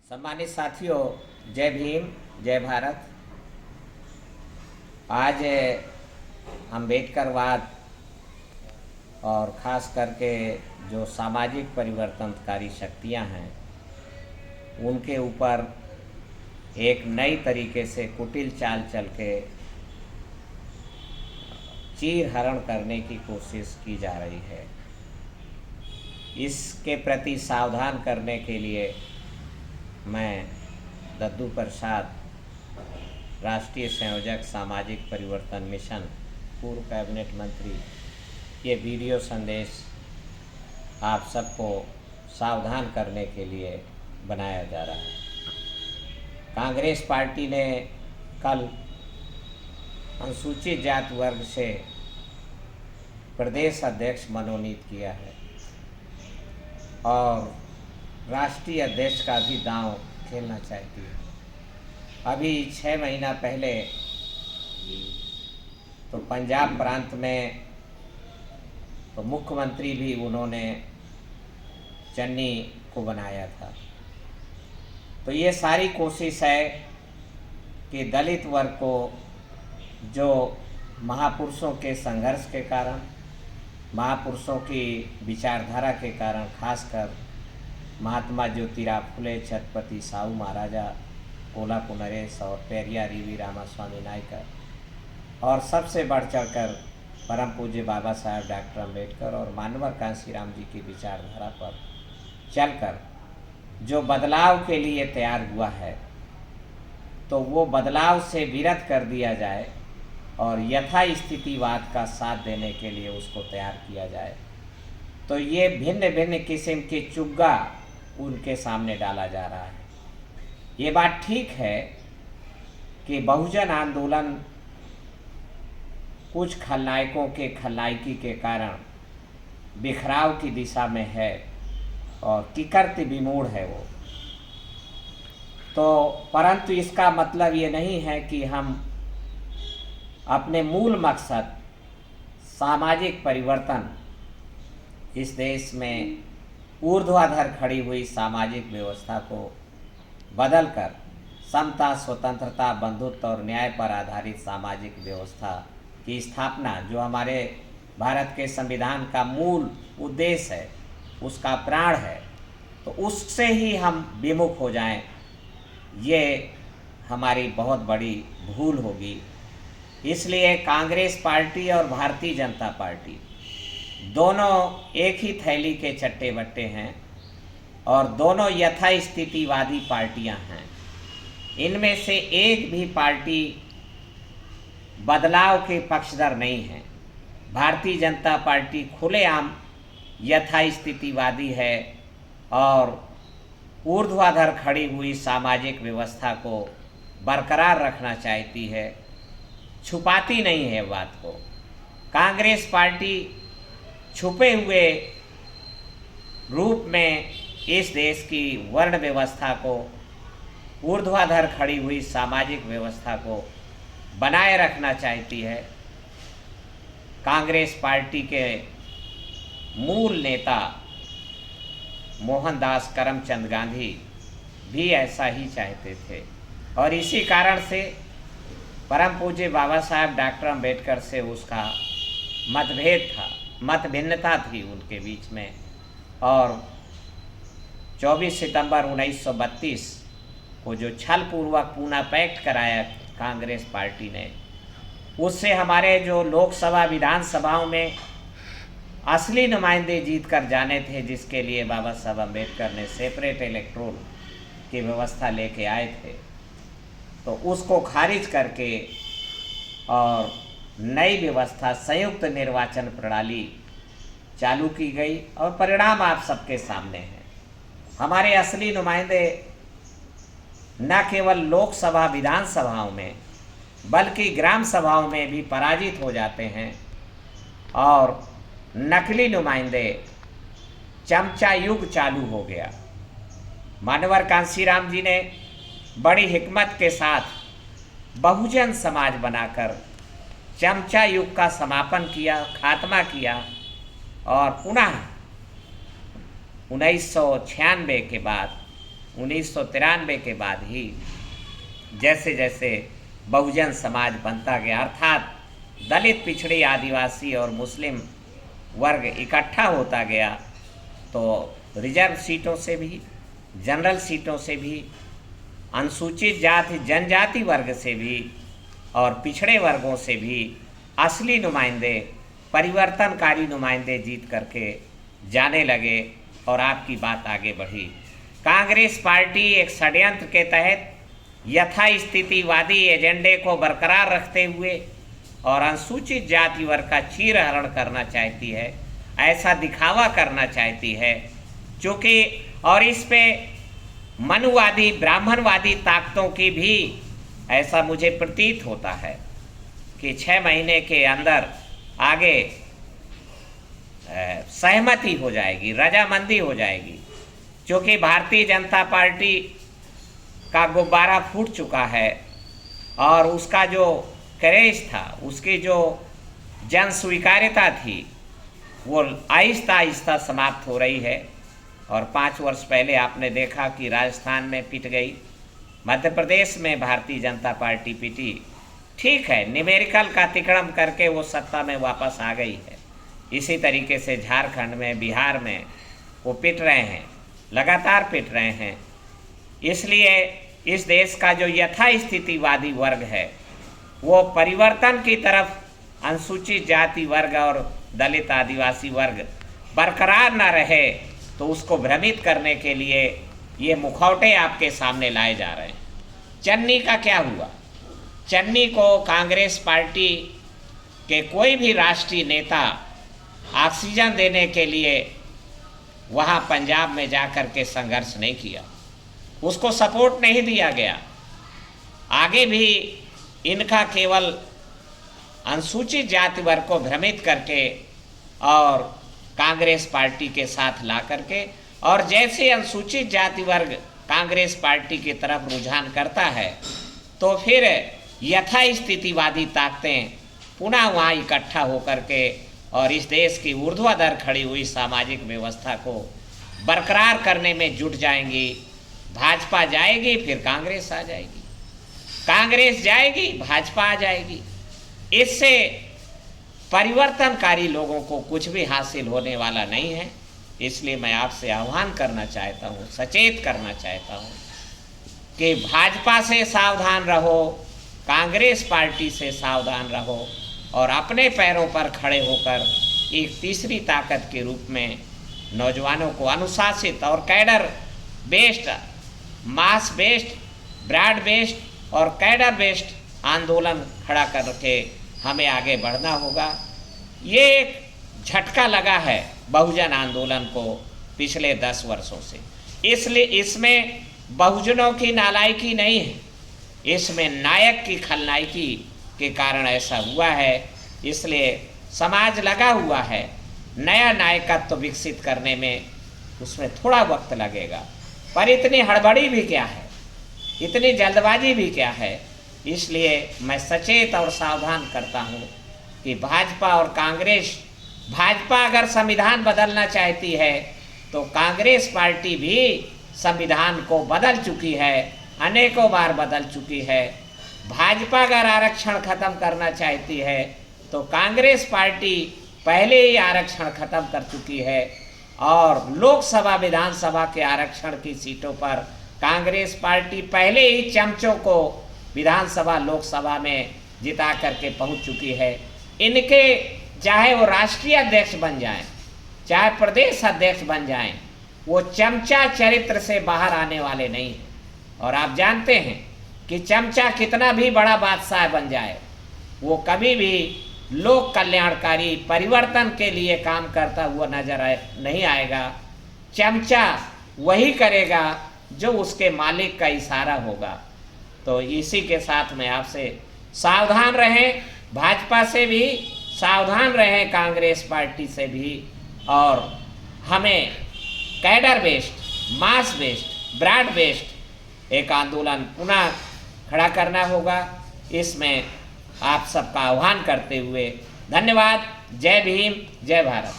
सम्मानित साथियों, जय भीम, जय भारत। आज अम्बेडकरवाद और ख़ास करके जो सामाजिक परिवर्तनकारी शक्तियां हैं उनके ऊपर एक नई तरीके से कुटिल चाल चल के चीर हरण करने की कोशिश की जा रही है। इसके प्रति सावधान करने के लिए मैं दद्दू प्रसाद, राष्ट्रीय संयोजक सामाजिक परिवर्तन मिशन, पूर्व कैबिनेट मंत्री, ये वीडियो संदेश आप सबको सावधान करने के लिए बनाया जा रहा है। कांग्रेस पार्टी ने कल अनुसूचित जाति वर्ग से प्रदेश अध्यक्ष मनोनीत किया है और राष्ट्रीय अध्यक्ष का भी दांव खेलना चाहती है। अभी 6 महीना पहले तो पंजाब प्रांत में तो मुख्यमंत्री भी उन्होंने चन्नी को बनाया था। तो ये सारी कोशिश है कि दलित वर्ग को, जो महापुरुषों के संघर्ष के कारण, महापुरुषों की विचारधारा के कारण, खासकर महात्मा ज्योतिराव फुले, छत्रपति साहू महाराजा, कोल्हापुर नरेश और पेरियार वी रामास्वामी नायकर और सबसे बढ़ चढ़कर परम पूज्य बाबा साहेब डॉक्टर अम्बेडकर और मानवर कांशीराम जी की विचारधारा पर चलकर जो बदलाव के लिए तैयार हुआ है, तो वो बदलाव से विरत कर दिया जाए और यथास्थितिवाद का साथ देने के लिए उसको तैयार किया जाए। तो ये भिन्न भिन्न किस्म के चुग्गा उनके सामने डाला जा रहा है। ये बात ठीक है कि बहुजन आंदोलन कुछ खलनायकों के खलनायकी के कारण बिखराव की दिशा में है और किकर्त विमूढ़ है वो। तो परंतु इसका मतलब ये नहीं है कि हम अपने मूल मकसद सामाजिक परिवर्तन, इस देश में ऊर्ध्वाधर खड़ी हुई सामाजिक व्यवस्था को बदलकर समता, स्वतंत्रता, बंधुत्व और न्याय पर आधारित सामाजिक व्यवस्था की स्थापना, जो हमारे भारत के संविधान का मूल उद्देश्य है, उसका प्राण है, तो उससे ही हम विमुख हो जाएं, ये हमारी बहुत बड़ी भूल होगी। इसलिए कांग्रेस पार्टी और भारतीय जनता पार्टी दोनों एक ही थैली के चट्टे बट्टे हैं और दोनों यथास्थितिवादी पार्टियां हैं। इनमें से एक भी पार्टी बदलाव के पक्षधर नहीं है। भारतीय जनता पार्टी खुलेआम यथास्थितिवादी है और ऊर्ध्वाधर खड़ी हुई सामाजिक व्यवस्था को बरकरार रखना चाहती है, छुपाती नहीं है बात को। कांग्रेस पार्टी छुपे हुए रूप में इस देश की वर्ण व्यवस्था को, ऊर्ध्वाधर खड़ी हुई सामाजिक व्यवस्था को बनाए रखना चाहती है। कांग्रेस पार्टी के मूल नेता मोहनदास करमचंद गांधी भी ऐसा ही चाहते थे और इसी कारण से परम पूज्य बाबा साहेब डॉक्टर अम्बेडकर से उसका मतभेद था, मत भिन्नता थी उनके बीच में। और 24 सितंबर 1932 को जो छलपूर्वक पूना पैक्ट कराया कांग्रेस पार्टी ने, उससे हमारे जो लोकसभा विधानसभाओं में असली नुमाइंदे जीत कर जाने थे, जिसके लिए बाबा साहब अम्बेडकर ने सेपरेट इलेक्टोरल की व्यवस्था लेके आए थे, तो उसको खारिज करके और नई व्यवस्था, संयुक्त निर्वाचन प्रणाली चालू की गई और परिणाम आप सबके सामने हैं। हमारे असली नुमाइंदे न केवल लोकसभा विधानसभाओं में बल्कि ग्राम सभाओं में भी पराजित हो जाते हैं और नकली नुमाइंदे चमचा युग चालू हो गया। मानवर कांशीराम जी ने बड़ी हिकमत के साथ बहुजन समाज बनाकर चमचा युग का समापन किया, खात्मा किया और पुनः 1996 के बाद 1993 के बाद ही जैसे जैसे बहुजन समाज बनता गया, अर्थात दलित, पिछड़ी, आदिवासी और मुस्लिम वर्ग इकट्ठा होता गया, तो रिजर्व सीटों से भी, जनरल सीटों से भी, अनुसूचित जाति जनजाति वर्ग से भी और पिछड़े वर्गों से भी असली नुमाइंदे, परिवर्तनकारी नुमाइंदे जीत करके जाने लगे और आपकी बात आगे बढ़ी। कांग्रेस पार्टी एक षड्यंत्र के तहत यथास्थितिवादी एजेंडे को बरकरार रखते हुए और अनुसूचित जाति वर्ग का चीरहरण करना चाहती है, ऐसा दिखावा करना चाहती है, चूँकि और इस पे मनुवादी, ब्राह्मणवादी ताकतों की भी ऐसा मुझे प्रतीत होता है कि 6 महीने के अंदर आगे सहमति हो जाएगी, रजामंदी हो जाएगी, क्योंकि भारतीय जनता पार्टी का गुब्बारा फूट चुका है और उसका जो क्रेज था, उसकी जो जन स्वीकार्यता थी, वो आहिस्ता आहिस्ता समाप्त हो रही है। और 5 वर्ष पहले आपने देखा कि राजस्थान में पिट गई, मध्य प्रदेश में भारतीय जनता पार्टी पिटी। ठीक है, न्यूमेरिकल का अतिक्रमण करके वो सत्ता में वापस आ गई है। इसी तरीके से झारखंड में, बिहार में वो पिट रहे हैं, लगातार पिट रहे हैं। इसलिए इस देश का जो यथास्थितिवादी वर्ग है वो परिवर्तन की तरफ अनुसूचित जाति वर्ग और दलित, आदिवासी वर्ग बरकरार न रहे, तो उसको भ्रमित करने के लिए ये मुखौटे आपके सामने लाए जा रहे हैं। चन्नी का क्या हुआ? चन्नी को कांग्रेस पार्टी के कोई भी राष्ट्रीय नेता ऑक्सीजन देने के लिए वहाँ पंजाब में जाकर के संघर्ष नहीं किया, उसको सपोर्ट नहीं दिया गया। आगे भी इनका केवल अनुसूचित जाति वर्ग को भ्रमित करके और कांग्रेस पार्टी के साथ ला करके, और जैसे अनुसूचित जाति वर्ग कांग्रेस पार्टी की तरफ रुझान करता है तो फिर यथास्थितिवादी ताकतें पुनः वहाँ इकट्ठा होकर के और इस देश की ऊर्ध्वाधर खड़ी हुई सामाजिक व्यवस्था को बरकरार करने में जुट जाएंगी। भाजपा जाएगी, फिर कांग्रेस आ जाएगी, कांग्रेस जाएगी, भाजपा आ जाएगी। इससे परिवर्तनकारी लोगों को कुछ भी हासिल होने वाला नहीं है। इसलिए मैं आपसे आह्वान करना चाहता हूँ, सचेत करना चाहता हूँ कि भाजपा से सावधान रहो, कांग्रेस पार्टी से सावधान रहो और अपने पैरों पर खड़े होकर एक तीसरी ताकत के रूप में नौजवानों को अनुशासित और cadre based, mass based, broad based और कैडर बेस्ड आंदोलन खड़ा करके हमें आगे बढ़ना होगा। ये एक झटका लगा है बहुजन आंदोलन को पिछले 10 वर्षों से, इसलिए इसमें बहुजनों की नालायकी नहीं है, इसमें नायक की खलनायकी के कारण ऐसा हुआ है। इसलिए समाज लगा हुआ है, नया नायकत्व विकसित करने में उसमें थोड़ा वक्त लगेगा, पर इतनी हड़बड़ी भी क्या है, इतनी जल्दबाजी भी क्या है। इसलिए मैं सचेत और सावधान करता हूँ कि भाजपा और कांग्रेस, भाजपा अगर संविधान बदलना चाहती है तो कांग्रेस पार्टी भी संविधान को बदल चुकी है, अनेकों बार बदल चुकी है। भाजपा अगर आरक्षण खत्म करना चाहती है तो कांग्रेस पार्टी पहले ही आरक्षण खत्म कर चुकी है और लोकसभा, विधानसभा के आरक्षण की सीटों पर कांग्रेस पार्टी पहले ही चमचों को विधानसभा, लोकसभा में जिता करके पहुंच चुकी है। इनके चाहे वो राष्ट्रीय अध्यक्ष बन जाएं, चाहे प्रदेश अध्यक्ष बन जाएं, वो चमचा चरित्र से बाहर आने वाले नहीं हैं। और आप जानते हैं कि चमचा कितना भी बड़ा बादशाह बन जाए, वो कभी भी लोक कल्याणकारी परिवर्तन के लिए काम करता हुआ नहीं आएगा। चमचा वही करेगा जो उसके मालिक का इशारा होगा। तो इसी के साथ में आपसे सावधान रहें, भाजपा से भी सावधान रहें, कांग्रेस पार्टी से भी, और हमें cadre based, mass based, broad based एक आंदोलन पुनः खड़ा करना होगा। इसमें आप सबका आह्वान करते हुए धन्यवाद। जय भीम, जय भारत।